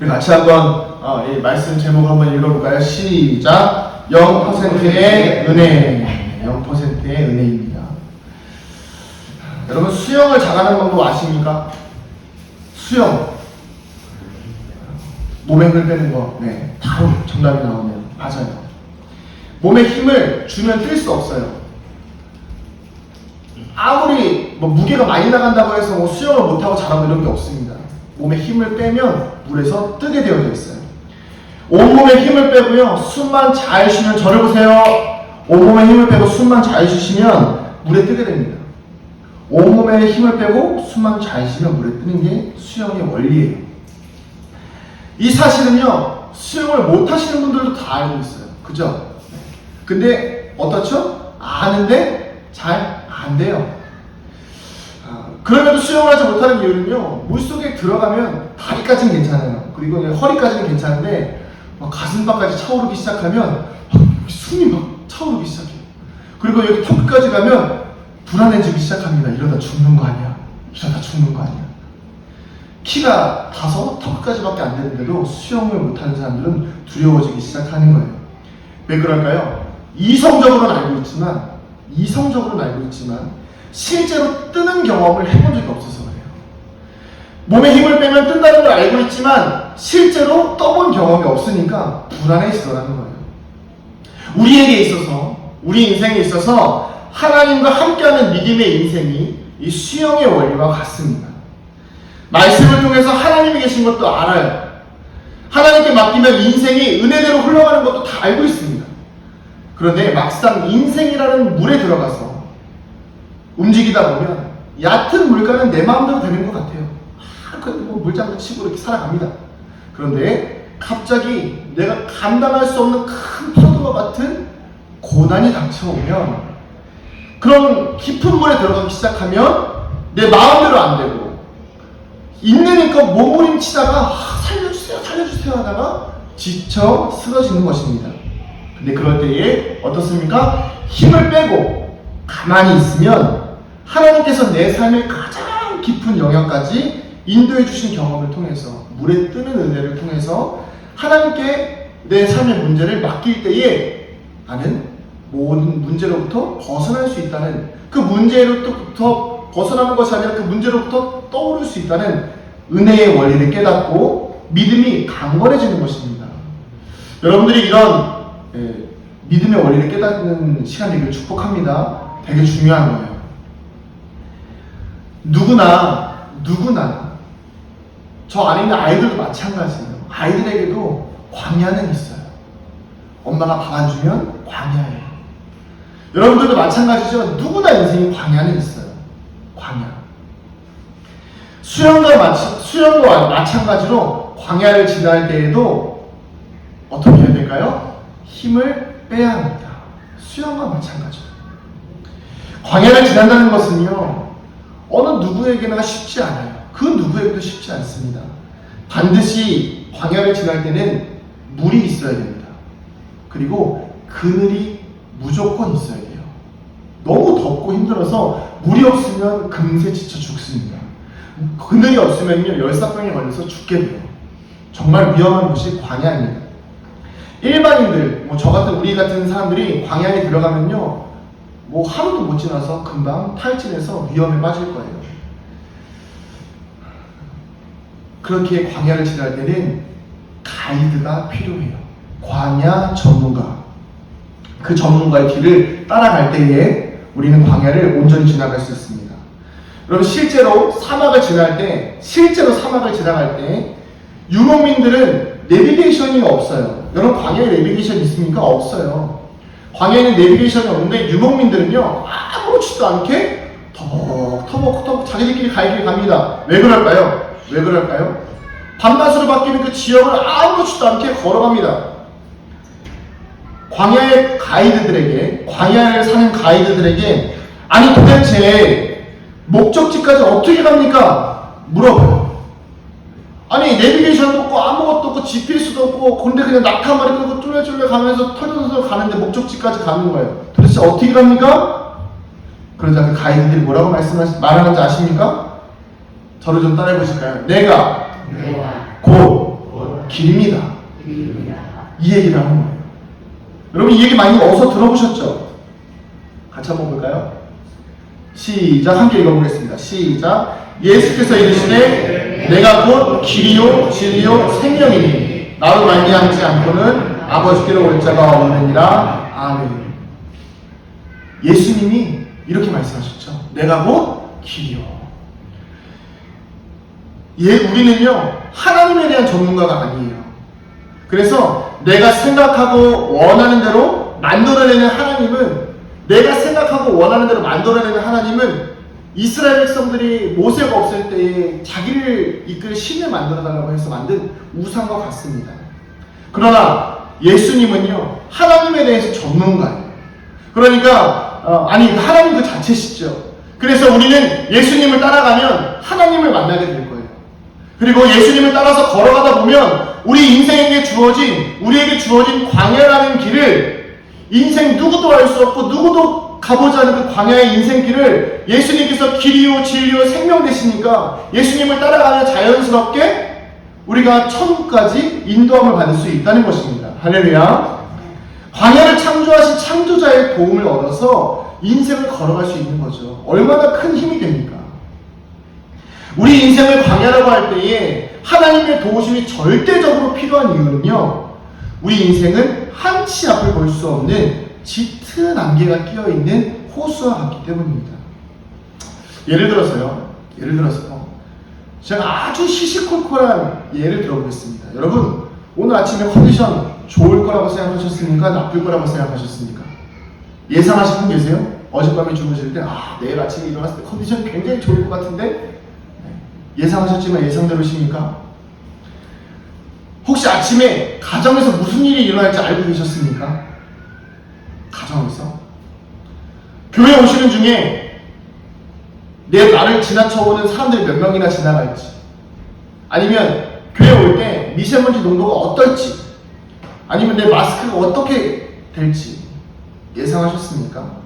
우리 같이 한번 이 말씀 제목 한번 읽어볼까요? 시작. 0%의 은혜. 0%의 은혜입니다. 여러분 수영을 잘하는 방법 아십니까? 수영. 몸에 힘을 빼는 거. 네, 바로 정답이 나오네요. 맞아요. 몸에 힘을 주면 뜰 수 없어요. 아무리 무게가 많이 나간다고 해서 수영을 못하고 잘하고 이런 게 없습니다. 몸에 힘을 빼면 물에서 뜨게 되어 있어요. 온몸에 힘을 빼고요. 숨만 잘 쉬면, 저를 보세요. 온몸에 힘을 빼고 숨만 잘 쉬시면 물에 뜨게 됩니다. 온몸에 힘을 빼고 숨만 잘 쉬면 물에 뜨는 게 수영의 원리예요. 이 사실은요, 수영을 못 하시는 분들도 다 알고 있어요. 그죠? 근데 어떻죠? 아는데 잘 안 돼요. 그럼에도 수영을 하지 못하는 이유는요, 물속에 들어가면 다리까지는 괜찮아요. 그리고 허리까지는 괜찮은데 막 가슴팍까지 차오르기 시작하면 숨이 막 차오르기 시작해요. 그리고 여기 턱까지 가면 불안해지기 시작합니다. 이러다 죽는 거 아니야? 이러다 죽는 거 아니야? 키가 5턱까지밖에 안 되는데도 수영을 못하는 사람들은 두려워지기 시작하는 거예요. 왜 그럴까요? 이성적으로는 알고 있지만 실제로 뜨는 경험을 해본 적이 없어서 그래요. 몸에 힘을 빼면 뜬다는 걸 알고 있지만 실제로 떠본 경험이 없으니까 불안해지더라는 거예요. 우리에게 있어서, 우리 인생에 있어서 하나님과 함께하는 믿음의 인생이 이 수영의 원리와 같습니다. 말씀을 통해서 하나님이 계신 것도 알아요. 하나님께 맡기면 인생이 은혜대로 흘러가는 것도 다 알고 있습니다. 그런데 막상 인생이라는 물에 들어가서 움직이다 보면 얕은 물가는 내 마음대로 되는 것 같아요. 물장구 치고 이렇게 살아갑니다. 그런데 갑자기 내가 감당할 수 없는 큰 파도와 같은 고난이 닥쳐오면, 그런 깊은 물에 들어가기 시작하면 내 마음대로 안 되고, 있으니까 몸부림치다가 살려주세요 하다가 지쳐 쓰러지는 것입니다. 근데 그럴 때에 어떻습니까? 힘을 빼고 가만히 있으면 하나님께서 내 삶의 가장 깊은 영역까지 인도해 주신 경험을 통해서, 물에 뜨는 은혜를 통해서 하나님께 내 삶의 문제를 맡길 때에 나는 모든 문제로부터 벗어날 수 있다는, 그 문제로부터 벗어나는 것이 아니라 그 문제로부터 떠오를 수 있다는 은혜의 원리를 깨닫고 믿음이 강건해지는 것입니다. 여러분들이 이런 믿음의 원리를 깨닫는 시간 되기를 축복합니다. 되게 중요한 거예요. 누구나 저 안에 있는 아이들도 마찬가지예요. 아이들에게도 광야는 있어요. 엄마가 밥 안 주면 광야예요. 여러분들도 마찬가지죠. 누구나 인생에 광야는 있어요. 광야. 수영과 마찬가지로 광야를 지날 때에도 어떻게 해야 될까요? 힘을 빼야 합니다. 수영과 마찬가지로. 광야를 지난다는 것은요, 어느 누구에게나 쉽지 않아요. 그 누구에게도 쉽지 않습니다. 반드시 광야를 지날 때는 물이 있어야 됩니다. 그리고 그늘이 무조건 있어야 돼요. 너무 덥고 힘들어서 물이 없으면 금세 지쳐 죽습니다. 그늘이 없으면요, 열사병에 걸려서 죽게 돼요. 정말 위험한 곳이 광야입니다. 일반인들, 저 같은 우리 같은 사람들이 광야에 들어가면요, 하루도 못 지나서 금방 탈진해서 위험에 빠질 거예요. 그렇게 광야를 지날 때는 가이드가 필요해요. 광야 전문가. 그 전문가의 길을 따라갈 때에 우리는 광야를 온전히 지나갈 수 있습니다. 여러분, 실제로 사막을 지나갈 때 유목민들은 내비게이션이 없어요. 여러분, 광야에 내비게이션 있습니까? 없어요. 광야에는 내비게이션이 없는데 유목민들은요, 아무렇지도 않게 터벅터벅 자기들끼리 갈 길 갑니다. 왜 그럴까요? 밤낮으로 바뀌는 그 지역을 아무렇지도 않게 걸어갑니다. 광야의 가이드들에게, 광야를 사는 가이드들에게, 아니 도대체 목적지까지 어떻게 갑니까? 물어봐요. 아니 내비게이션도 없고 아무것도 없고 GPS도 없고, 근데 그냥 낙타 마리 끌고 쫄래쫄래 가면서 털털털 가는데 목적지까지 가는 거예요. 도대체 어떻게 갑니까? 그러자 그 가이드들이 뭐라고 말하는지 아십니까? 저를 좀 따라해 보실까요? 내가 곧 길입니다. 이 얘기를 하는 거예요. 여러분 이 얘기 많이 어디서 들어보셨죠? 같이 한번 볼까요? 시작. 함께 읽어보겠습니다. 시작. 예수께서 이르시되 내가 곧 길이요 진리요 생명이니 나로 말미암지 않고는 아버지께로 올 자가 없느니라. 아멘. 예수님이 이렇게 말씀하셨죠. 내가 곧 길이요. 우리는요 하나님에 대한 전문가가 아니에요. 그래서 내가 생각하고 원하는 대로 만들어내는 하나님은, 내가 생각하고 원하는 대로 만들어내는 하나님은 이스라엘 백성들이 모세가 없을 때에 자기를 이끌 신을 만들어달라고 해서 만든 우상과 같습니다. 그러나 예수님은요 하나님에 대해서 전문가예요. 그러니까 하나님 그 자체시죠. 그래서 우리는 예수님을 따라가면 하나님을 만나게 될 거예요. 그리고 예수님을 따라서 걸어가다 보면 우리 인생에게 우리에게 주어진 광야라는 길을, 인생 누구도 알 수 없고 누구도 가보지 않은 그 광야의 인생길을 예수님께서 길이요 진리요 생명 되시니까 예수님을 따라가면 자연스럽게 우리가 천국까지 인도함을 받을 수 있다는 것입니다. 할렐루야. 광야를 창조하신 창조자의 도움을 얻어서 인생을 걸어갈 수 있는 거죠. 얼마나 큰 힘이 됩니까? 우리 인생을 광야라고 할 때에 하나님의 도우심이 절대적으로 필요한 이유는요, 우리 인생은 한치 앞을 볼 수 없는 짙은 안개가 끼어있는 호수와 같기 때문입니다. 예를 들어서 제가 아주 시시콜콜한 예를 들어보겠습니다. 여러분 오늘 아침에 컨디션 좋을 거라고 생각하셨습니까? 나쁠 거라고 생각하셨습니까? 예상하신 분 계세요? 어젯밤에 주무실 때 내일 아침에 일어났을 때 컨디션 굉장히 좋을 것 같은데, 예상하셨지만 예상대로십니까? 혹시 아침에 가정에서 무슨 일이 일어날지 알고 계셨습니까? 가정에서? 교회 오시는 중에 나를 지나쳐오는 사람들이 몇 명이나 지나갈지, 아니면 교회 올 때 미세먼지 농도가 어떨지, 아니면 내 마스크가 어떻게 될지 예상하셨습니까?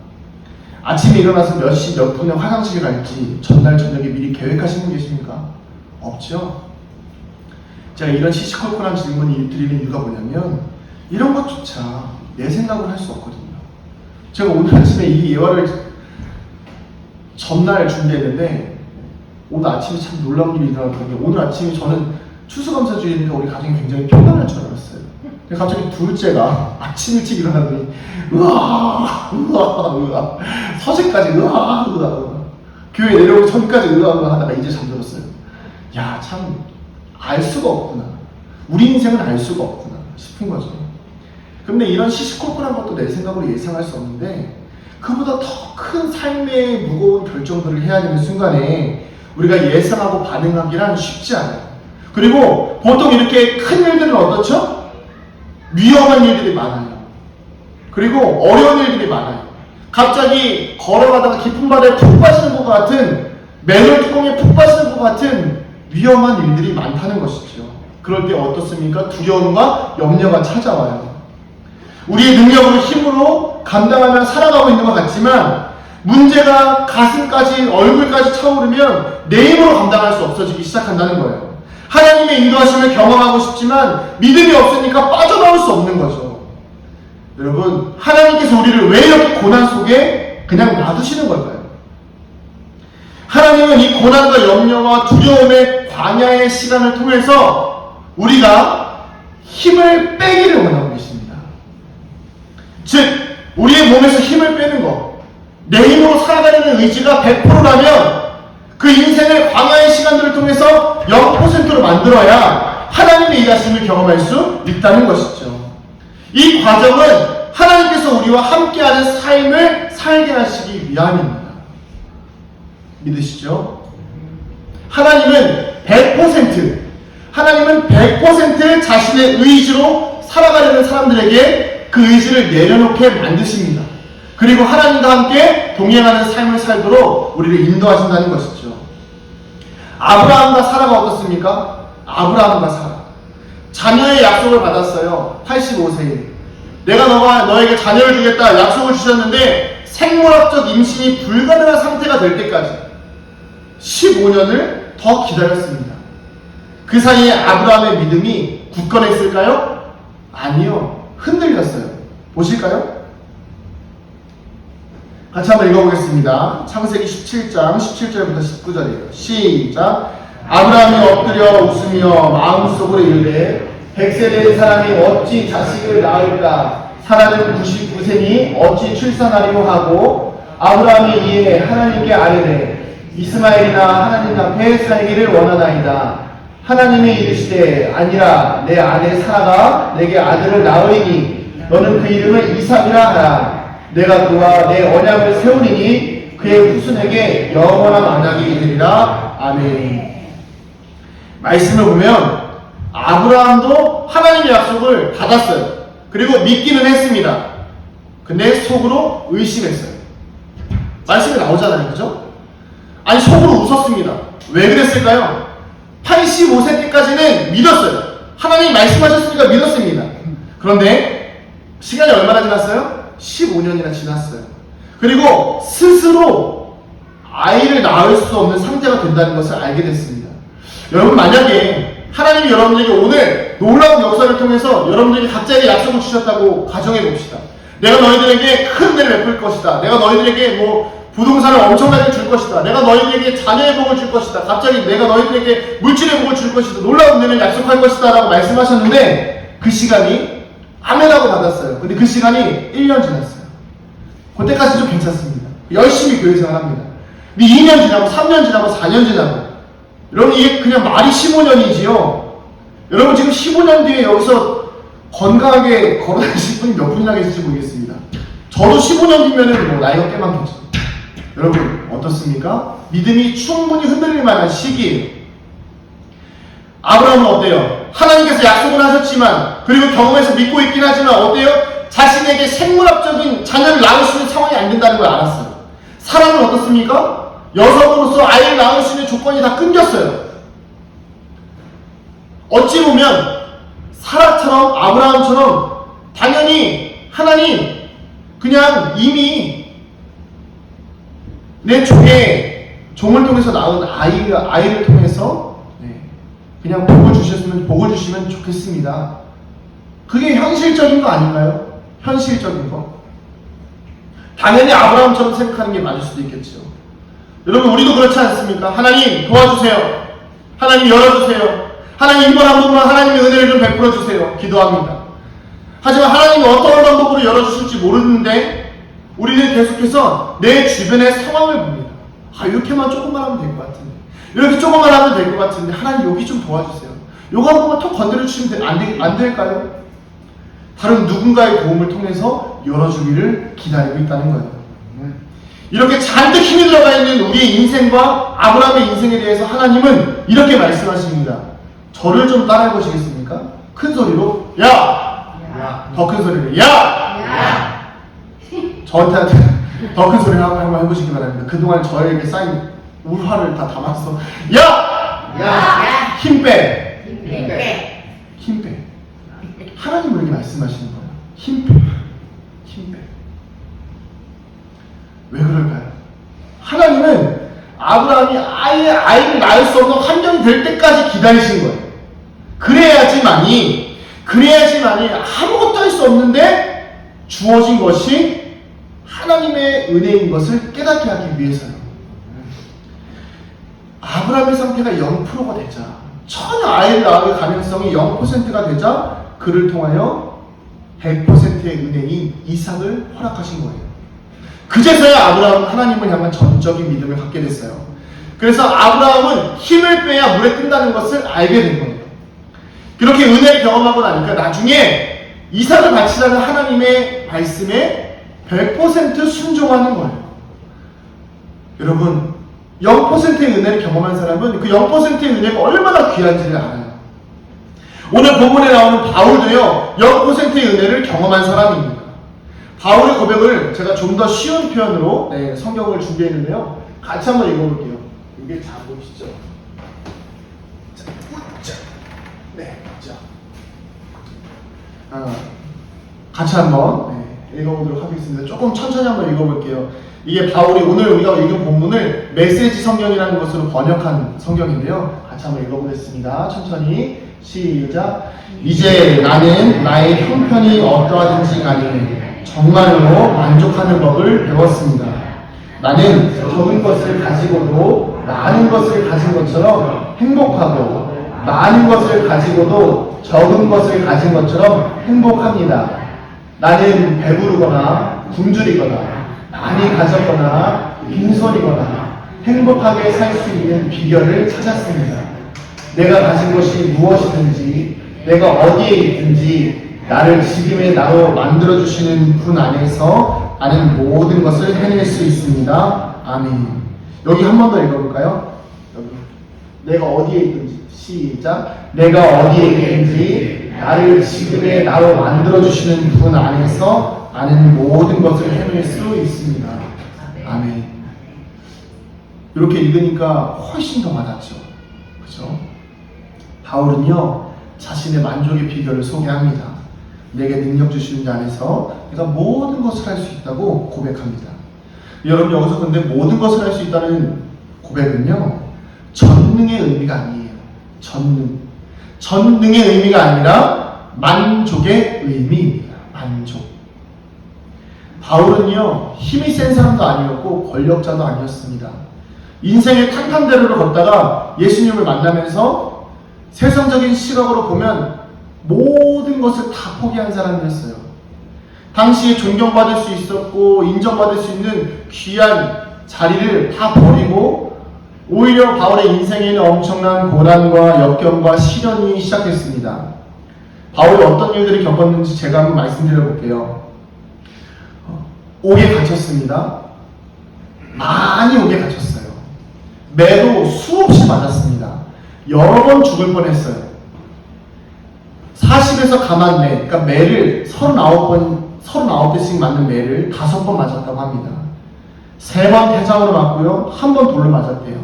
아침에 일어나서 몇 시 몇 분에 화장실 갈지 전날 저녁에 미리 계획하신 분 계십니까? 없죠? 제가 이런 시시콜콜한 질문을 드리는 이유가 뭐냐면, 이런 것조차 내 생각을 할 수 없거든요. 제가 오늘 아침에 이 예화를 전날 준비했는데 오늘 아침에 참 놀라운 일이 일어났거든요. 오늘 아침에 저는 추수감사주일이니까 우리 가정이 굉장히 평안할 줄 알았어요. 근데 갑자기 둘째가 아침 일찍 일어나더니 으아 서재까지 으아 교회 내려오기 전까지 으아 하다가 이제 잠들었어요. 야, 참 알 수가 없구나. 우리 인생은 알 수가 없구나 싶은 거죠. 근데 이런 시시콜콜한 것도 내 생각으로 예상할 수 없는데, 그보다 더 큰 삶의 무거운 결정들을 해야 되는 순간에 우리가 예상하고 반응하기란 쉽지 않아요. 그리고 보통 이렇게 큰 일들은 어떻죠? 위험한 일들이 많아요. 그리고 어려운 일들이 많아요. 갑자기 걸어가다가 깊은 바다에 푹 빠지는 것 같은, 맨홀 뚜껑에 푹 빠지는 것 같은 위험한 일들이 많다는 것이죠. 그럴 때 어떻습니까? 두려움과 염려가 찾아와요. 우리의 능력으로 힘으로 감당하며 살아가고 있는 것 같지만, 문제가 가슴까지 얼굴까지 차오르면 내 힘으로 감당할 수 없어지기 시작한다는 거예요. 하나님의 인도하심을 경험하고 싶지만 믿음이 없으니까 빠져나올 수 없는 거죠. 여러분, 하나님께서 우리를 왜 이렇게 고난 속에 그냥 놔두시는 걸까요? 하나님은 이 고난과 염려와 두려움의 광야의 시간을 통해서 우리가 힘을 빼기를 원하고 계십니다. 즉, 우리의 몸에서 힘을 빼는 것, 내 힘으로 살아가려는 의지가 100%라면 그 인생을 광야의 시간들을 통해서 0%로 만들어야 하나님의 일하심을 경험할 수 있다는 것이죠. 이 과정은 하나님께서 우리와 함께하는 삶을 살게 하시기 위함입니다. 믿으시죠? 하나님은 100% 자신의 의지로 살아가려는 사람들에게 그 의지를 내려놓게 만드십니다. 그리고 하나님과 함께 동행하는 삶을 살도록 우리를 인도하신다는 것이죠. 아브라함과 사라가 어떻습니까? 아브라함과 사라, 자녀의 약속을 받았어요. 85세에 내가 너에게 자녀를 주겠다 약속을 주셨는데, 생물학적 임신이 불가능한 상태가 될 때까지 15년을 더 기다렸습니다. 그 사이에 아브라함의 믿음이 굳건했을까요? 아니요. 흔들렸어요. 보실까요? 같이 한번 읽어보겠습니다. 창세기 17장 17절부터 19절이에요. 시작. 아브라함이 엎드려 웃으며 마음속으로 이르되 100세 된 사람이 어찌 자식을 낳을까? 사라는 99세니 어찌 출산하리요 하고 아브라함이 이에 하나님께 아뢰되 이스마엘이나 하나님 앞에 살기를 원하나이다. 하나님이 이르시되 아니라 내 아내 사라가 내게 아들을 낳으리니 너는 그 이름을 이삭이라 하라. 내가 그와 내 언약을 세우리니 그의 후손에게 영원한 언약이 되리라. 아멘. 말씀을 보면 아브라함도 하나님의 약속을 받았어요. 그리고 믿기는 했습니다. 근데 속으로 의심했어요. 말씀이 나오잖아요. 그죠? 아니 속으로 웃었습니다. 왜 그랬을까요? 85세 때까지는 믿었어요. 하나님이 말씀하셨으니까 믿었습니다. 그런데 시간이 얼마나 지났어요? 15년이나 지났어요. 그리고 스스로 아이를 낳을 수 없는 상태가 된다는 것을 알게 됐습니다. 여러분 만약에 하나님이 여러분에게 오늘 놀라운 역사를 통해서 여러분들에게 각자에게 약속을 주셨다고 가정해 봅시다. 내가 너희들에게 큰 은혜를 베풀 것이다. 내가 너희들에게 뭐 부동산을 엄청나게 줄 것이다. 내가 너희들에게 자녀의 복을 줄 것이다. 갑자기 내가 너희들에게 물질의 복을 줄 것이다. 놀라운 은혜를 약속할 것이다 라고 말씀하셨는데 그 시간이 아멘하고 받았어요. 근데 그 시간이 1년 지났어요. 그때까지 좀 괜찮습니다. 열심히 교회 생활합니다. 근데 2년 지나고 3년 지나고 4년 지나고 여러분 이게 그냥 말이 15년이지요. 여러분 지금 15년 뒤에 여기서 건강하게 걸어다니실 분이 몇 분이나 계실지 모르겠습니다. 저도 15년 뒤면은 뭐 나이가 꽤 많겠죠. 여러분 어떻습니까? 믿음이 충분히 흔들릴 만한 시기예요. 아브라함은 어때요? 하나님께서 약속을 하셨지만 그리고 경험에서 믿고 있긴 하지만 어때요? 자신에게 생물학적인 자녀를 낳을 수 있는 상황이 안 된다는 걸 알았어요. 사람은 어떻습니까? 여성으로서 아이를 낳을 수 있는 조건이 다 끊겼어요. 어찌 보면 사라처럼 아브라함처럼 당연히 하나님 그냥 이미 내 종을 통해서 낳은 아이를 통해서 그냥 복을 주시면 좋겠습니다. 그게 현실적인 거 아닌가요? 현실적인 거. 당연히 아브라함처럼 생각하는 게 맞을 수도 있겠죠. 여러분 우리도 그렇지 않습니까? 하나님 도와주세요. 하나님 열어주세요. 하나님 이번 한 번만 하나님의 은혜를 좀 베풀어 주세요. 기도합니다. 하지만 하나님이 어떤 방법으로 열어주실지 모르는데 우리는 계속해서 내 주변의 상황을 봅니다. 이렇게만 조금만 하면 될 것 같은데 이렇게 조금만 하면 될 것 같은데 하나님 여기 좀 도와주세요. 요거 한 번만 톡 건드려 주시면 안 될까요? 다른 누군가의 도움을 통해서 열어주기를 기다리고 있다는 거예요. 이렇게 잔뜩 힘이 들어가 있는 우리의 인생과 아브라함의 인생에 대해서 하나님은 이렇게 말씀하십니다. 저를 좀 따라해 보시겠습니까? 큰 소리로 야! 더 큰 소리로 야! 저한테 더 큰 소리로 한번 해보시기 바랍니다. 그동안 저에게 쌓인 울화를 다 담아서 야! 힘 빼! 힘 빼! 하나님은 이렇게 말씀하시는 거예요. 힘 빼! 힘 빼! 왜 그럴까요? 하나님은 아브라함이 아이를 낳을 수 없는 환경이 될 때까지 기다리신 거예요. 그래야지만이 아무것도 할 수 없는데 주어진 것이 하나님의 은혜인 것을 깨닫게 하기 위해서요. 아브라함의 상태가 0%가 되자, 전혀 아이를 낳을 가능성이 0%가 되자 그를 통하여 100%의 은혜인 이삭을 허락하신 거예요. 그제서야 아브라함은 하나님을 향한 전적인 믿음을 갖게 됐어요. 그래서 아브라함은 힘을 빼야 물에 뜬다는 것을 알게 된 거예요. 그렇게 은혜를 경험하고 나니까 나중에 이삭을 바치라는 하나님의 말씀에 100% 순종하는 거예요. 여러분 0%의 은혜를 경험한 사람은 그 0%의 은혜가 얼마나 귀한지를 알아요. 오늘 본문에 나오는 바울도요 0%의 은혜를 경험한 사람입니다. 바울의 고백을 제가 좀 더 쉬운 표현으로 성경을 준비했는데요. 같이 한번 읽어볼게요. 이게 잘 보시죠. 같이 한번 읽어보도록 하겠습니다. 조금 천천히 한번 읽어볼게요. 이게 바울이 오늘 우리가 읽은 본문을 메시지 성경이라는 것으로 번역한 성경인데요. 같이 한번 읽어보겠습니다. 천천히 시작. 이제 나는 나의 형편이 어떠하든지 간에 정말로 만족하는 법을 배웠습니다. 나는 적은 것을 가지고도 많은 것을 가진 것처럼 행복하고 많은 것을 가지고도 적은 것을 가진 것처럼 행복합니다. 나는 배부르거나 굶주리거나 많이 가졌거나 빈손이거나 행복하게 살 수 있는 비결을 찾았습니다. 내가 가진 것이 무엇이든지 내가 어디에 있든지 나를 지금의 나로 만들어주시는 분 안에서 나는 모든 것을 해낼 수 있습니다. 아멘. 여기 한 번 더 읽어볼까요? 여기. 내가 어디에 있든지 시작. 내가 어디에 있든지 나를 지금의 나로 만들어주시는 분 안에서 나는 모든 것을 해낼 수 있습니다. 아멘. 이렇게 읽으니까 훨씬 더 와닿죠. 그렇죠? 바울은요 자신의 만족의 비결을 소개합니다. 내게 능력 주시는 자 안에서 내가 모든 것을 할 수 있다고 고백합니다. 여러분 여기서 근데 모든 것을 할 수 있다는 고백은요 전능의 의미가 아니에요. 전능의 의미가 아니라 만족의 의미입니다. 만족. 바울은요 힘이 센 사람도 아니었고 권력자도 아니었습니다. 인생의 탄탄대로를 걷다가 예수님을 만나면서 세상적인 시각으로 보면 모든 것을 다 포기한 사람이었어요. 당시에 존경받을 수 있었고 인정받을 수 있는 귀한 자리를 다 버리고 오히려 바울의 인생에는 엄청난 고난과 역경과 시련이 시작했습니다. 바울이 어떤 일들을 겪었는지 제가 한번 말씀드려 볼게요. 옥에 갇혔습니다. 많이 옥에 갇혔어요. 매도 수없이 맞았습니다. 여러 번 죽을 뻔했어요. 40에서 감한 매, 그러니까 매를 39대씩 맞는 매를 5번 맞았다고 합니다. 3번 태장으로 맞고요. 1번 돌로 맞았대요.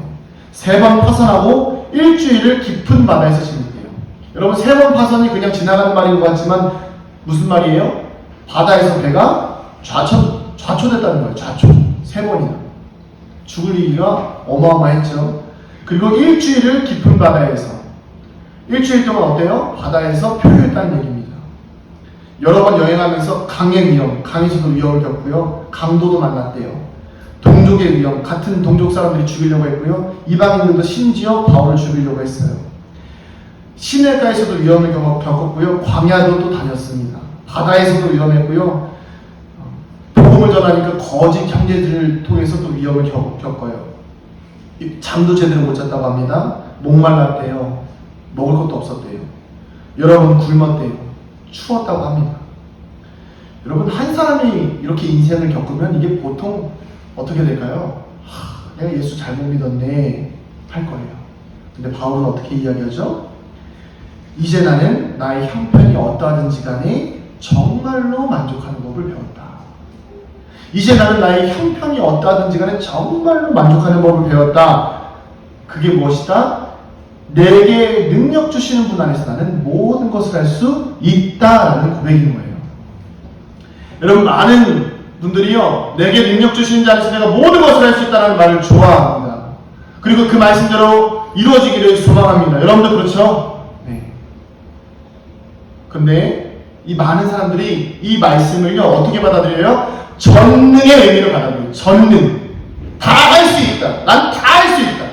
3번 파선하고 일주일을 깊은 바다에서 지냈대요. 여러분 3번 파선이 그냥 지나가는 말인 것 같지만 무슨 말이에요? 바다에서 배가 좌초됐다는 거예요. 좌초. 3번이나. 죽을 일이가 어마어마했죠. 그리고 일주일을 깊은 바다에서 일주일 동안 어때요? 바다에서 표류했다는 얘기입니다. 여러 번 여행하면서 강의 위험, 강에서도 위험을 겪고요. 강도도 만났대요. 동족의 위험, 같은 동족 사람들이 죽이려고 했고요. 이방인들도 심지어 바울을 죽이려고 했어요. 시내가에서도 위험을 겪었고요. 광야도 또 다녔습니다. 바다에서도 위험했고요. 복음을 전하니까 거짓 형제들을 통해서 또 위험을 겪어요. 잠도 제대로 못 잤다고 합니다. 목말랐대요. 먹을 것도 없었대요. 여러분 굶었대요. 추웠다고 합니다. 여러분 한 사람이 이렇게 인생을 겪으면 이게 보통 어떻게 될까요? 내가 예수 잘못 믿었네 할 거예요. 근데 바울은 어떻게 이야기하죠? 이제 나는 나의 형편이 어떠하든지 간에 정말로 만족하는 법을 배웠다. 이제 나는 나의 형편이 어떠하든지 간에 정말로 만족하는 법을 배웠다. 그게 무엇이다? 내게 능력 주시는 분 안에서 나는 모든 것을 할 수 있다라는 고백인 거예요. 여러분 많은 분들이요 내게 능력 주시는 자 안에서 내가 모든 것을 할 수 있다는 말을 좋아합니다. 그리고 그 말씀대로 이루어지기를 소망합니다. 여러분도 그렇죠? 네. 근데 이 많은 사람들이 이 말씀을요 어떻게 받아들여요? 전능의 의미로 받아들여요. 전능. 다 할 수 있다. 난 다 할 수 있다.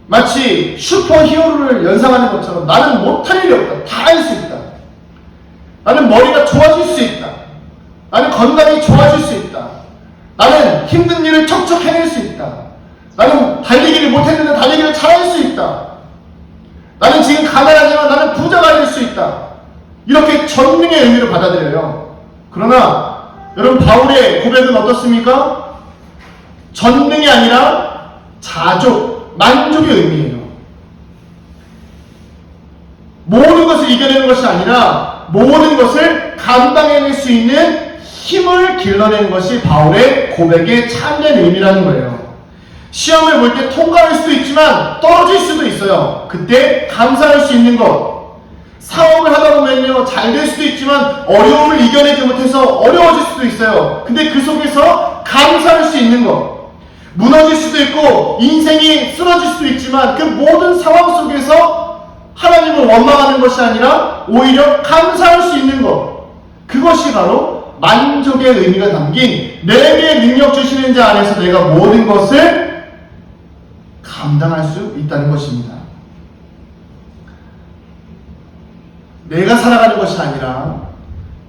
마치 슈퍼히어로를 연상하는 것처럼 나는 못할 일이 없다. 다 할 수 있다. 나는 머리가 좋아질 수 있다. 나는 건강이 좋아질 수 있다. 나는 힘든 일을 척척 해낼 수 있다. 나는 달리기를 못했는데 달리기를 잘할 수 있다. 나는 지금 가난하지만 나는 부자가 될 수 있다. 이렇게 전능의 의미로 받아들여요. 그러나 여러분 바울의 고백은 어떻습니까? 전능이 아니라 자족, 만족의 의미예요. 모든 것을 이겨내는 것이 아니라 모든 것을 감당해낼 수 있는 힘을 길러내는 것이 바울의 고백의 참된 의미라는 거예요. 시험을 볼 때 통과할 수도 있지만 떨어질 수도 있어요. 그때 감사할 수 있는 것, 사업을 하다 보면요, 잘 될 수도 있지만 어려움을 이겨내지 못해서 어려워질 수도 있어요. 근데 그 속에서 감사할 수 있는 것, 무너질 수도 있고 인생이 쓰러질 수도 있지만 그 모든 상황 속에서 하나님을 원망하는 것이 아니라 오히려 감사할 수 있는 것, 그것이 바로 만족의 의미가 담긴 내게 능력 주시는 자 안에서 내가 모든 것을 감당할 수 있다는 것입니다. 내가 살아가는 것이 아니라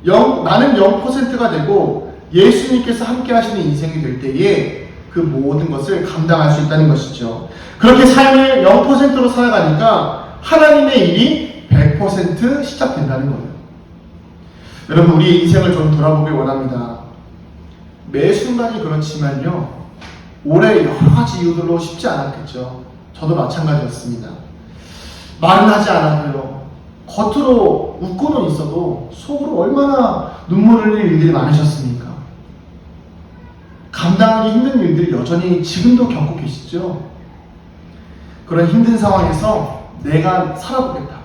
나는 0%가 되고 예수님께서 함께 하시는 인생이 될 때에 그 모든 것을 감당할 수 있다는 것이죠. 그렇게 삶을 0%로 살아가니까 하나님의 일이 100% 시작된다는 거예요. 여러분, 우리의 인생을 좀 돌아보길 원합니다. 매 순간이 그렇지만요, 올해 여러 가지 이유들로 쉽지 않았겠죠. 저도 마찬가지였습니다. 말은 하지 않아도요, 겉으로 웃고는 있어도 속으로 얼마나 눈물을 흘릴 일들이 많으셨습니까? 감당하기 힘든 일들 여전히 지금도 겪고 계시죠? 그런 힘든 상황에서 내가 살아보겠다고,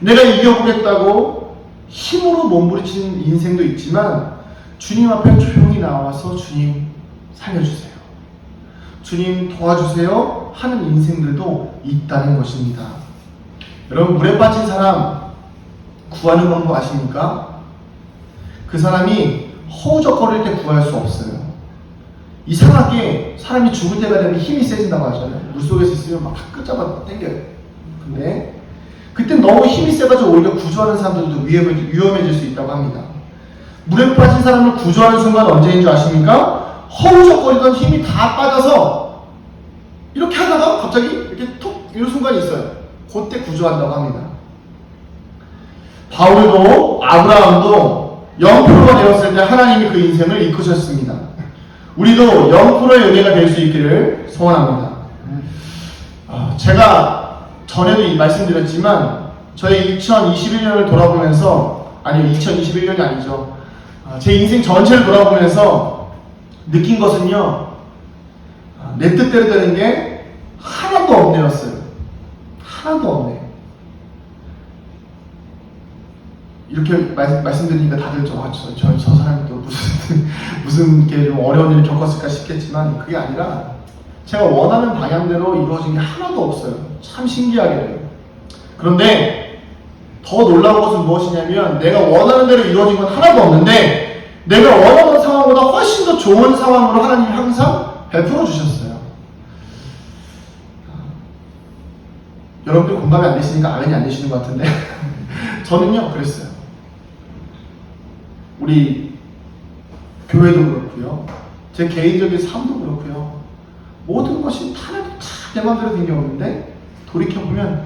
내가 이겨보겠다고 힘으로 몸부림치는 인생도 있지만 주님 앞에 조용히 나와서 주님 살려주세요, 주님 도와주세요 하는 인생들도 있다는 것입니다. 여러분, 물에 빠진 사람 구하는 방법 아십니까? 그 사람이 허우적거릴 때 구할 수 없어요. 이상하게 사람이 죽을 때가 되면 힘이 세진다고 하잖아요. 물속에서 있으면 막 끝잡아 당겨요. 근데 그때 너무 힘이 세가지고 오히려 구조하는 사람들도 위험해질 수 있다고 합니다. 물에 빠진 사람을 구조하는 순간 언제인 줄 아십니까? 허우적거리던 힘이 다 빠져서 이렇게 하다가 갑자기 이렇게 톡 이런 순간이 있어요. 그때 구조한다고 합니다. 바울도 아브라함도 0%가 되었을 때 하나님이 그 인생을 이끄셨습니다. 우리도 0%의 은혜가 될 수 있기를 소원합니다. 제가 전에도 말씀드렸지만 저희 2021년을 돌아보면서, 아니요, 2021년이 아니죠, 제 인생 전체를 돌아보면서 느낀 것은요, 내 뜻대로 되는 게 하나도 없네였어요. 하나도 없네. 이렇게 말씀드리니까 다들 저 사람이 또 무슨 게 좀 어려운 일을 겪었을까 싶겠지만 그게 아니라 제가 원하는 방향대로 이루어진 게 하나도 없어요. 참 신기하게요. 그런데 더 놀라운 것은 무엇이냐면 내가 원하는 대로 이루어진 건 하나도 없는데 내가 원하는 상황보다 훨씬 더 좋은 상황으로 하나님이 항상 베풀어 주셨어요. 여러분들 공감이 안 되시니까 아멘이 안 되시는 것 같은데 저는요 그랬어요. 우리 교회도 그렇고요, 제 개인적인 삶도 그렇고요, 모든 것이 다 내 마음대로 된 게 없는데 돌이켜보면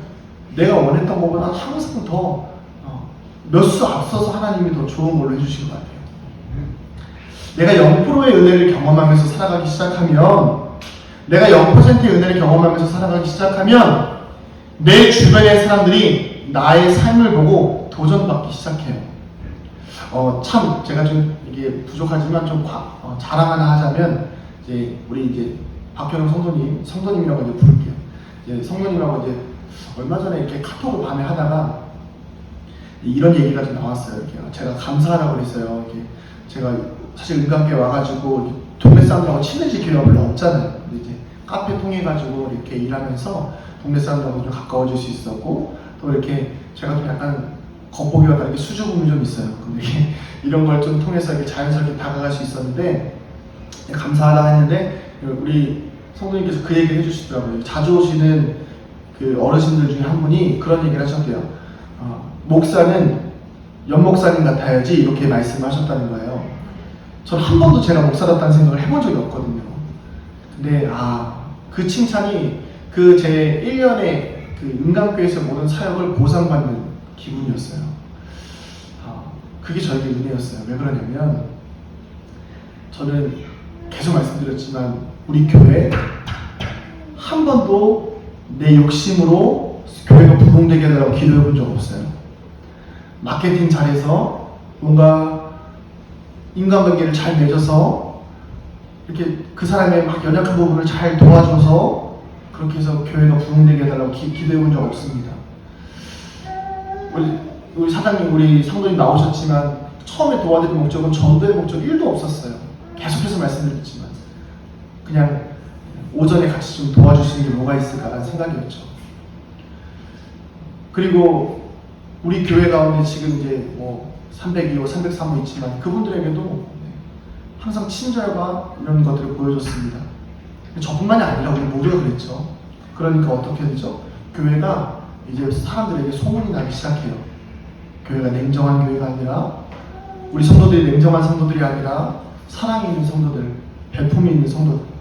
내가 원했던 것보다 항상 더 몇 수 앞서서 하나님이 더 좋은 걸로 해주신 것 같아요. 내가 0%의 은혜를 경험하면서 살아가기 시작하면, 내가 0%의 은혜를 경험하면서 살아가기 시작하면 내 주변의 사람들이 나의 삶을 보고 도전받기 시작해요. 참 제가 좀 이게 부족하지만 좀 자랑 하나 하자면, 우리 박현웅 성도님이라고 이제 부를게요. 성도님하고 얼마 전에 이렇게 카톡을 밤에 하다가 이런 얘기가 좀 나왔어요. 이렇게 제가 감사하라고 그랬어요. 이렇게 제가 사실 은강교회 와가지고 동네 사람들하고 친해질 기회가 별로 없잖아요. 근데 이제 카페 통해 가지고 이렇게 일하면서 동네 사람들하고 좀 가까워질 수 있었고, 또 이렇게 제가 좀 약간 겉보기와 다르게 수줍음이 좀 있어요. 근데 이런 걸 좀 통해서 이렇게 자연스럽게 다가갈 수 있었는데 감사하다 했는데 우리 성도님께서 그 얘기를 해주시더라고요. 자주 오시는 그 어르신들 중에 한 분이 그런 얘기를 하셨대요. 목사는 연목사님 같아야지, 이렇게 말씀하셨다는 거예요. 전 한 번도 제가 목사답다는 생각을 해본 적이 없거든요. 근데 그 칭찬이 그 제 1년의 그 은강교회에서 모든 사역을 보상받는 기분이었어요. 그게 저에게 은혜였어요. 왜 그러냐면 저는 계속 말씀드렸지만 우리 교회 한 번도 내 욕심으로 교회가 부흥되게 해달라고 기도해 본 적 없어요. 마케팅 잘해서 뭔가 인간관계를 잘 맺어서 이렇게 그 사람의 막 연약한 부분을 잘 도와줘서 그렇게 해서 교회가 부흥되게 해달라고 기도해 본 적 없습니다. 우리 사장님, 우리 성도님 나오셨지만 처음에 도와드린 목적은 전도의 목적 1도 없었어요. 계속해서 말씀드렸지만 그냥 오전에 같이 좀 도와주시는 게 뭐가 있을까라는 생각이었죠. 그리고 우리 교회 가운데 지금 이제 302호, 303호 있지만 그분들에게도 항상 친절과 이런 것들을 보여줬습니다. 저뿐만이 아니라 우리 모두가 그랬죠. 그러니까 어떻게 되죠? 교회가 이제 사람들에게 소문이 나기 시작해요. 교회가 냉정한 교회가 아니라, 우리 성도들이 냉정한 성도들이 아니라 사랑이 있는 성도들, 배품이 있는 성도들.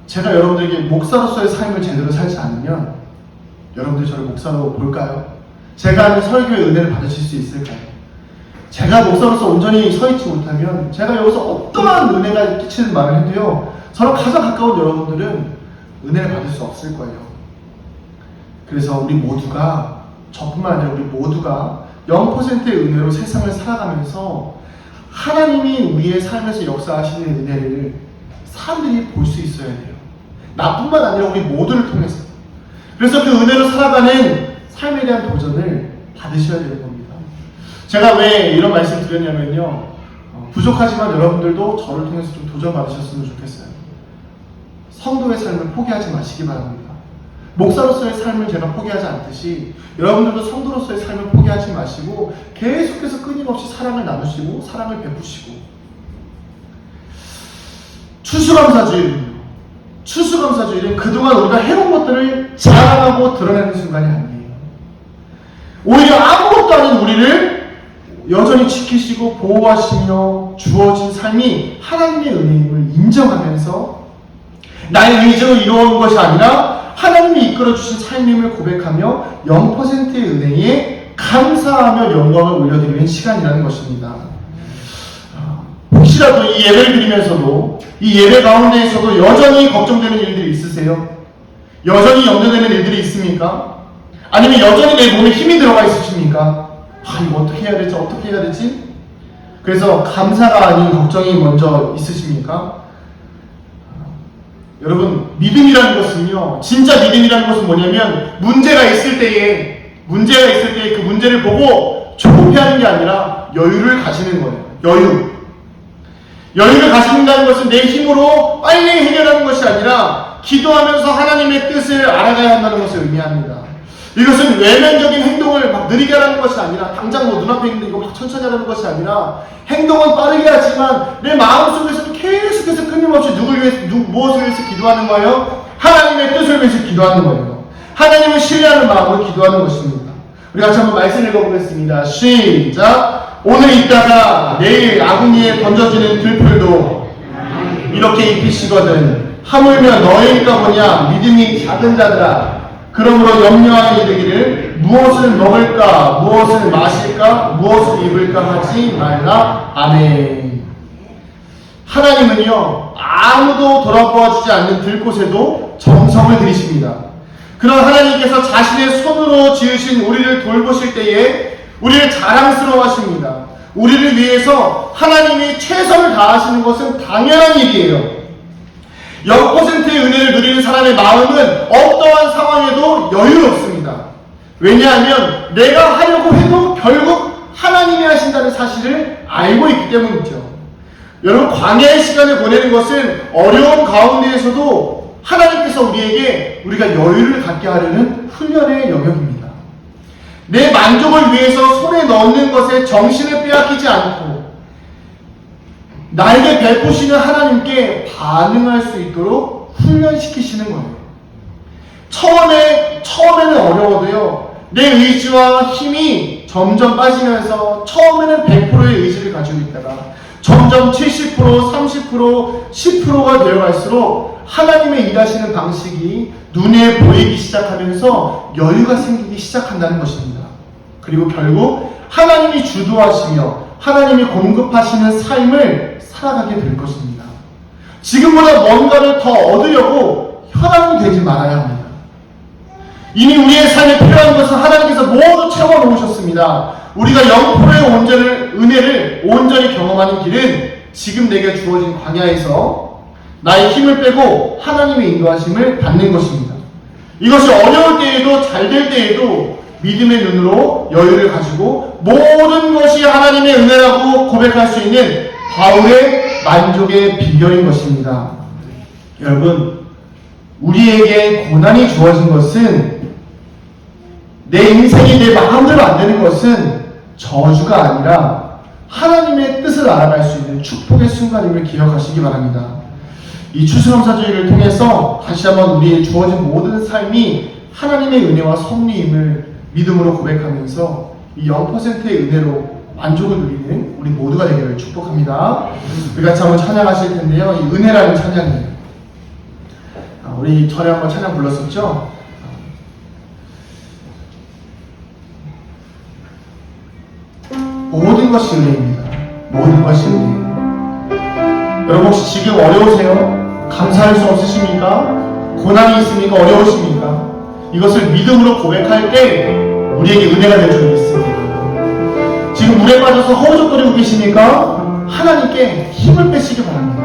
제가 여러분들에게 목사로서의 삶을 제대로 살지 않으면 여러분들이 저를 목사로 볼까요? 제가 하는 설교의 은혜를 받으실 수 있을까요? 제가 목사로서 온전히 서 있지 못하면 제가 여기서 어떠한 은혜가 끼치는 말을 해도요, 저랑 가장 가까운 여러분들은 은혜를 받을 수 없을 거예요. 그래서 우리 모두가, 저뿐만 아니라 우리 모두가 0%의 은혜로 세상을 살아가면서 하나님이 우리의 삶에서 역사하시는 은혜를 사람들이 볼 수 있어야 돼요. 나뿐만 아니라 우리 모두를 통해서. 그래서 그 은혜로 살아가는 삶에 대한 도전을 받으셔야 되는 겁니다. 제가 왜 이런 말씀 드렸냐면요, 부족하지만 여러분들도 저를 통해서 좀 도전 받으셨으면 좋겠어요. 성도의 삶을 포기하지 마시기 바랍니다. 목사로서의 삶을 제가 포기하지 않듯이 여러분들도 성도로서의 삶을 포기하지 마시고 계속해서 끊임없이 사랑을 나누시고 사랑을 베푸시고. 추수감사주의는 그동안 우리가 해놓은 것들을 자랑하고 드러내는 순간이 아니에요. 오히려 아무것도 아닌 우리를 여전히 지키시고 보호하시며 주어진 삶이 하나님의 은혜임을 인정하면서 나의 의지로 이루어온 것이 아니라 하나님이 이끌어주신 삶임을 고백하며 0%의 은혜에 감사하며 영광을 올려드리는 시간이라는 것입니다. 혹시라도 이 예배를 드리면서도, 이 예배 가운데에서도 여전히 걱정되는 일들이 있으세요? 여전히 염려되는 일들이 있습니까? 아니면 여전히 내 몸에 힘이 들어가 있으십니까? 이거 어떻게 해야 되지? 어떻게 해야 되지? 그래서 감사가 아닌 걱정이 먼저 있으십니까? 여러분, 믿음이라는 것은요, 진짜 믿음이라는 것은 뭐냐면 문제가 있을 때에 그 문제를 보고 조급해하는 게 아니라 여유를 가지는 거예요. 여유를 가진다는 것은 내 힘으로 빨리 해결하는 것이 아니라 기도하면서 하나님의 뜻을 알아가야 한다는 것을 의미합니다. 이것은 외면적인 행동을 막 느리게 하라는 것이 아니라, 당장 눈앞에 있는 이거 막 천천히 하라는 것이 아니라, 행동은 빠르게 하지만 내 마음속에서는 계속해서 끊임없이 무엇을 위해서 기도하는 거예요? 하나님의 뜻을 위해서 기도하는 거예요. 하나님을 신뢰하는 마음으로 기도하는 것입니다. 우리 같이 한번 말씀 읽어보겠습니다. 시작! 오늘 있다가 내일 아궁이에 던져지는 들풀도 이렇게 입히시거든. 하물며 너희가 뭐냐? 믿음이 작은 자들아. 그러므로 염려하여 이르기를 무엇을 먹을까, 무엇을 마실까, 무엇을 입을까 하지 말라. 아멘. 하나님은요, 아무도 돌아보아주지 않는 들곳에도 정성을 들이십니다. 그런 하나님께서 자신의 손으로 지으신 우리를 돌보실 때에 우리를 자랑스러워하십니다. 우리를 위해서 하나님이 최선을 다하시는 것은 당연한 일이에요. 0%의 은혜를 누리는 사람의 마음은 어떠한 상황에도 여유롭습니다. 왜냐하면 내가 하려고 해도 결국 하나님이 하신다는 사실을 알고 있기 때문이죠. 여러분, 광야의 시간을 보내는 것은 어려운 가운데에서도 하나님께서 우리가 여유를 갖게 하려는 훈련의 영역입니다. 내 만족을 위해서 손에 넣는 것에 정신을 빼앗기지 않고 나에게 베푸시는 하나님께 반응할 수 있도록 훈련시키시는 거예요. 처음에는 어려워도요, 내 의지와 힘이 점점 빠지면서 처음에는 100%의 의지를 가지고 있다가 점점 70%, 30%, 10%가 되어갈수록 하나님의 일하시는 방식이 눈에 보이기 시작하면서 여유가 생기기 시작한다는 것입니다. 그리고 결국 하나님이 주도하시며 하나님이 공급하시는 삶을 살아가게 될 것입니다. 지금보다 뭔가를 더 얻으려고 혈안이 되지 말아야 합니다. 이미 우리의 삶에 필요한 것은 하나님께서 모두 채워놓으셨습니다. 우리가 0%의 은혜를 온전히 경험하는 길은 지금 내게 주어진 광야에서 나의 힘을 빼고 하나님의 인도하심을 받는 것입니다. 이것이 어려울 때에도 잘 될 때에도 믿음의 눈으로 여유를 가지고 모든 것이 하나님의 은혜라고 고백할 수 있는 바울의 만족의 비결인 것입니다. 여러분, 우리에게 고난이 주어진 것은 내 인생이 내 마음대로 안 되는 것은 저주가 아니라 하나님의 뜻을 알아갈 수 있는 축복의 순간임을 기억하시기 바랍니다. 이 추수감사주의를 통해서 다시 한번 우리의 주어진 모든 삶이 하나님의 은혜와 섭리임을 믿음으로 고백하면서 이 0%의 은혜로 만족을 누리는 우리 모두가 되기를 축복합니다. 우리 같이 한번 찬양하실 텐데요. 이 은혜라는 찬양이에요. 우리 전에 한번 찬양 불렀었죠? 모든 것이 은혜입니다. 모든 것이 은혜. 여러분 혹시 지금 어려우세요? 감사할 수 없으십니까? 고난이 있습니까? 어려우십니까? 이것을 믿음으로 고백할 때 우리에게 은혜가 될 줄 믿습니다. 지금 물에 빠져서 허우적거리고 계십니까? 하나님께 힘을 빼시기 바랍니다.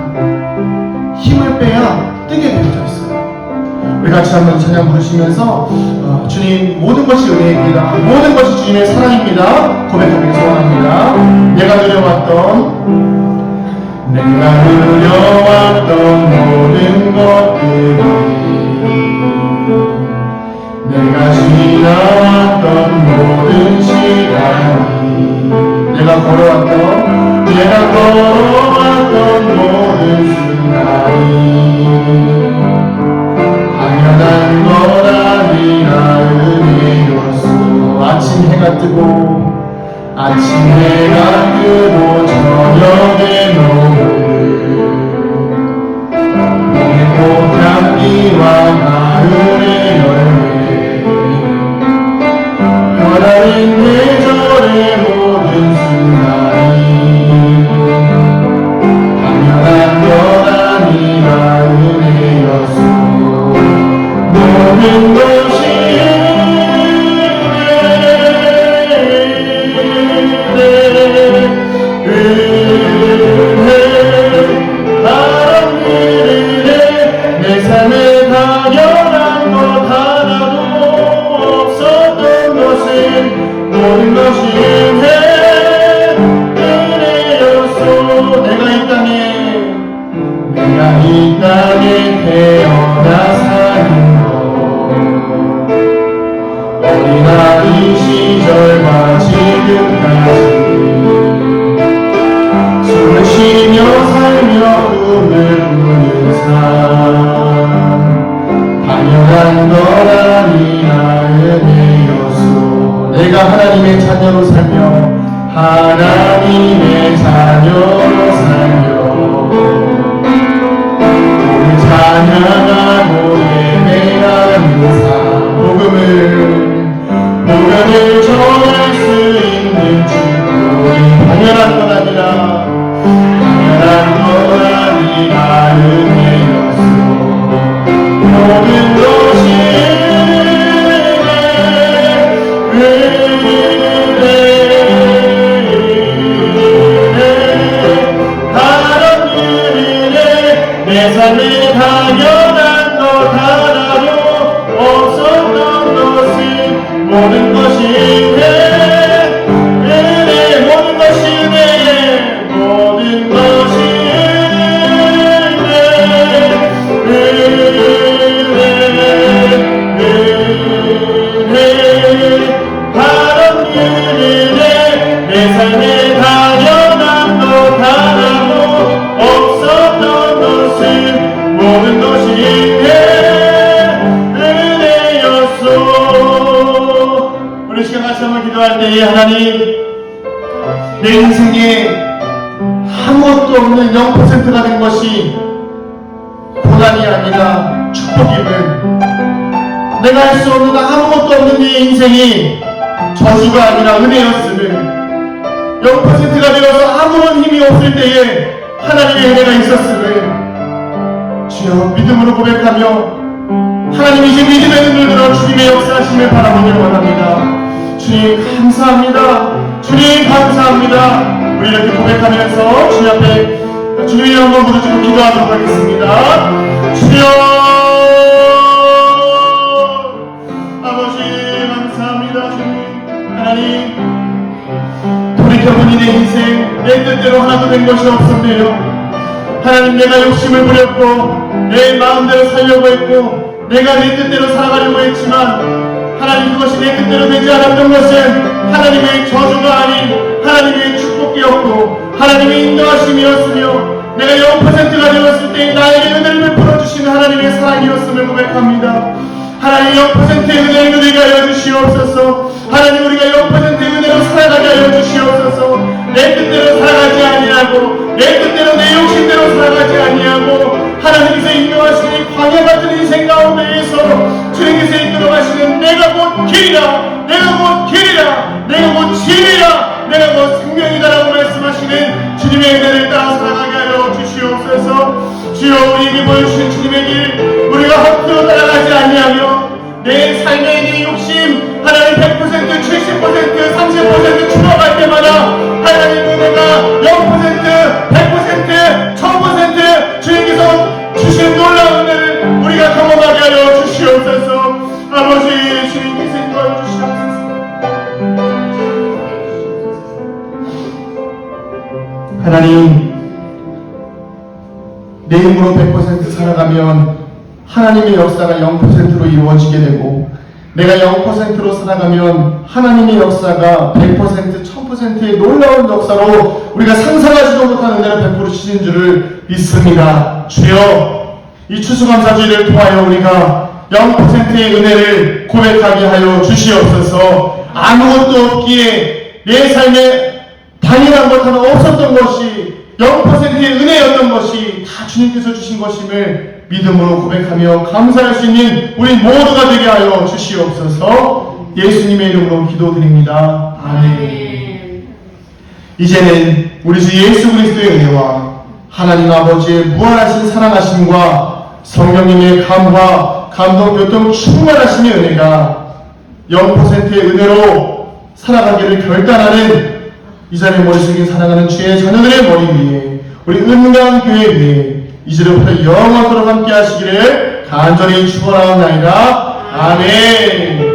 힘을 빼야 뜨게 되어져 있어요. 우리 같이 한번 찬양 부르시면서 주님 모든 것이 은혜입니다. 모든 것이 주님의 사랑입니다. 고백하길 소원합니다. 내가 누려왔던 모든 것들이 내가 지나왔던 모든 시간이 내가 걸어왔던 모든 순간이 당연한 것 아니라 은혜였어. 아침 해가 뜨고 저녁의 노을 몸의 꽃향기와 가을의 열매 변하는 계절의 모든 순간이 당연한 것 아니라 은혜였어. 모든 것이 모든 것이 은혜였소. 내가 이 땅에 태어나 사는 것 어린아이 시절과 지금까지 숨을 쉬며 살며 꿈을 꾸는 삶 당연한 것 아니라 은혜였소. 내가 하나님의 자녀로 살며 오늘 찬양하고 예배하는 삶 복음을 전할 수 있는 축복이 당연한 것 아니라 은혜였소. 모든 것이 내 삶에 당연한 것 하나도 없었던 것은 모든 것이 은혜 모든 것이 은혜 모든 것이 바로 은혜 내 삶에 당연한 것 하나도 없었던 것은 모든 것이 은혜였소. 우리 시간 같이 한번 기도할 때에 하나님 내 인생에 아무것도 없는 0%가 된 것이 고난이 아니라 축복임을 내가 할 수 없는 아무것도 없는 내 인생이 저주가 아니라 은혜였음을 0%가 되어서 아무런 힘이 없을 때에 하나님의 은혜가 있었음을 주여 믿음으로 고백하며 하나님 이제 믿음의 눈을 들어 주님의 역사하심을 바라보길 원합니다. 주님 감사합니다. 주님 감사합니다. 우리 이렇게 고백하면서 주님 앞에 주님 이름 한번 부르짖고 기도하도록 하겠습니다. 주여 아버지 감사합니다. 주님 하나님 돌이켜보니 내 인생 내 뜻대로 하나도 된 것이 없었네요. 하나님 내가 욕심을 부렸고 내 마음대로 살려고 했고 내가 내 뜻대로 살아가려고 했지만 하나님 그것이 내 뜻대로 되지 않았던 것은 하나님의 저주가 아닌 하나님의 축복이었고 하나님의 인도하심이었으며 내가 0%가 되었을 때 나에게 은혜를 베풀어 주시는 하나님의 사랑이었음을 고백합니다. 하나님 0%의 은혜를 누리게 하여 주시옵소서. 하나님 우리가 0%의 은혜로 살아가게 하여 주시옵소서. 내 뜻대로 살아가지 아니하고 내 뜻대로 내 욕심대로 살아가지 아니하고 하나님께서 인도하시는 광야 같은 인생 가운데에서 주님께서 이끌어가시는 내가 곧 길이라 내가 곧 길이라 내가 곧 진리라 내가 곧 생명이다라고 말씀하시는 주님의 은혜를 따라 살아가게 하여 주시옵소서. 주여 우리에게 보여주신 주님의 길 우리가 헛되어 따라가지 아니하며 내 삶의 내 욕심 하나님 100% 70% 30% 줄어갈 때마다 하나님 은혜가 0% 100% 1000% 주님께서 주신 놀라운 은혜를 우리가 경험하게 하여 주시옵소서. 아버지 주님께서 인도하여 주시옵소서. 하나님 내 힘으로 100% 살아가면 하나님의 역사가 0%로 이루어지게 되고 내가 0%로 살아가면 하나님의 역사가 100% 1000%의 놀라운 역사로 우리가 상상하지도 못하는 은혜를 베풀어 주시는 줄을 믿습니다. 주여 이 추수감사주의를 통하여 우리가 0%의 은혜를 고백하게 하여 주시옵소서. 아무것도 없기에 내 삶에 당연한 것 하나 없었던 것이 0%의 은혜였던 것이 다 주님께서 주신 것임을 믿음으로 고백하며 감사할 수 있는 우리 모두가 되게 하여 주시옵소서. 예수님의 이름으로 기도드립니다. 아멘. 이제는 우리 주 예수 그리스도의 은혜와 하나님 아버지의 무한하신 사랑하심과 성령님의 감화, 감동, 교통 충만하심의 은혜가 0%의 은혜로 살아가기를 결단하는 이 자리에 머리 숙인 사랑하는 주의 자녀들의 머리 위에 우리 은강교회 위에 이제부터 영원토록 함께 하시기를 간절히 축원하옵나이다. 아멘.